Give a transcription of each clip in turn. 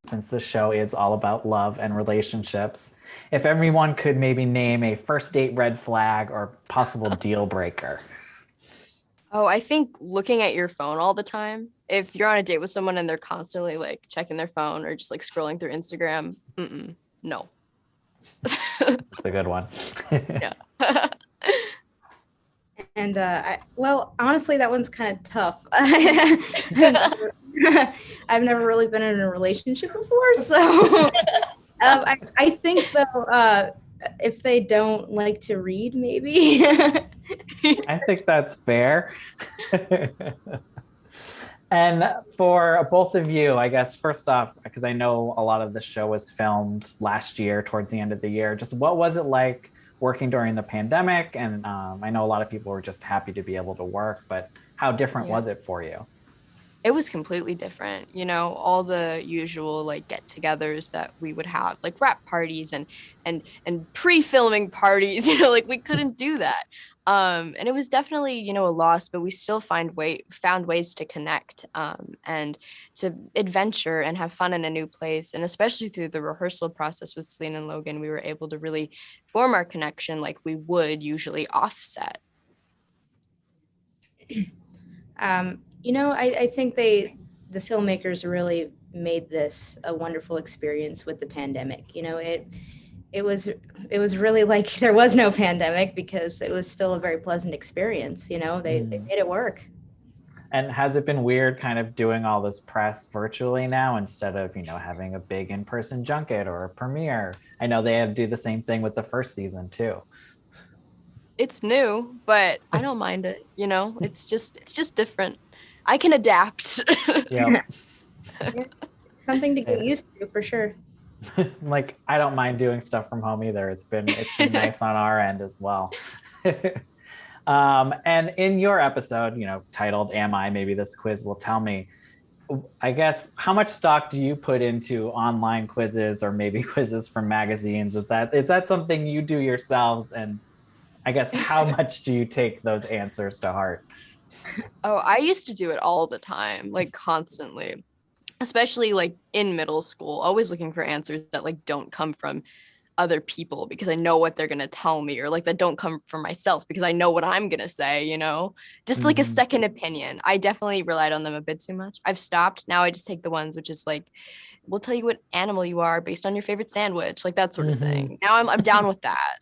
since the show is all about love and relationships, if everyone could maybe name a first date red flag or possible deal breaker. Oh, I think looking at your phone all the time. If you're on a date with someone and they're constantly like checking their phone or just like scrolling through Instagram, no. It's a good one. Yeah. And well, honestly, that one's kind of tough. I've never really been in a relationship before, so I think though, if they don't like to read, maybe. I think that's fair. And for both of you, I guess, first off, because I know a lot of the show was filmed last year, towards the end of the year, just what was it like working during the pandemic? And I know a lot of people were just happy to be able to work, but how different was it for you? It was completely different, all the usual like get-togethers that we would have, like wrap parties and pre-filming parties, like we couldn't do that. And it was definitely, a loss, but we still found ways to connect, and to adventure and have fun in a new place. And especially through the rehearsal process with Celine and Logan, we were able to really form our connection like we would usually offset. I think the filmmakers really made this a wonderful experience with the pandemic. It was really like there was no pandemic because it was still a very pleasant experience. They made it work. And has it been weird kind of doing all this press virtually now instead of, having a big in-person junket or a premiere? I know they had to do the same thing with the first season too. It's new, but I don't mind it. It's just different. I can adapt. Yeah. Something to get used to for sure. Like I don't mind doing stuff from home either. It's been nice on our end as well. And in your episode, titled "Am I?" Maybe this quiz will tell me. I guess how much stock do you put into online quizzes or maybe quizzes from magazines? Is that something you do yourselves? And I guess how much do you take those answers to heart? Oh, I used to do it all the time, like constantly, especially like in middle school, always looking for answers that like don't come from other people because I know what they're going to tell me, or like that don't come from myself because I know what I'm going to say, just like a second opinion. I definitely relied on them a bit too much. I've stopped. Now I just take the ones which is like, we'll tell you what animal you are based on your favorite sandwich, like that sort of thing. Now I'm down with that.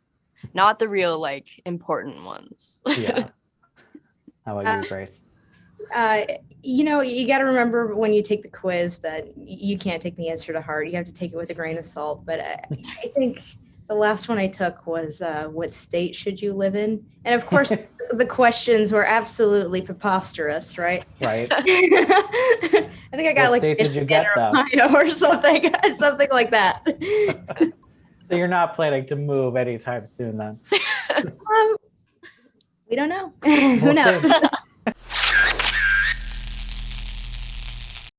Not the real like important ones. Yeah. How about you, Grace? You got to remember when you take the quiz that you can't take the answer to heart. You have to take it with a grain of salt. But I think the last one I took was what state should you live in? And of course, the questions were absolutely preposterous, right? Right. I think I got what state did you get though? Or something like that. So you're not planning to move anytime soon then? We don't know. Who knows?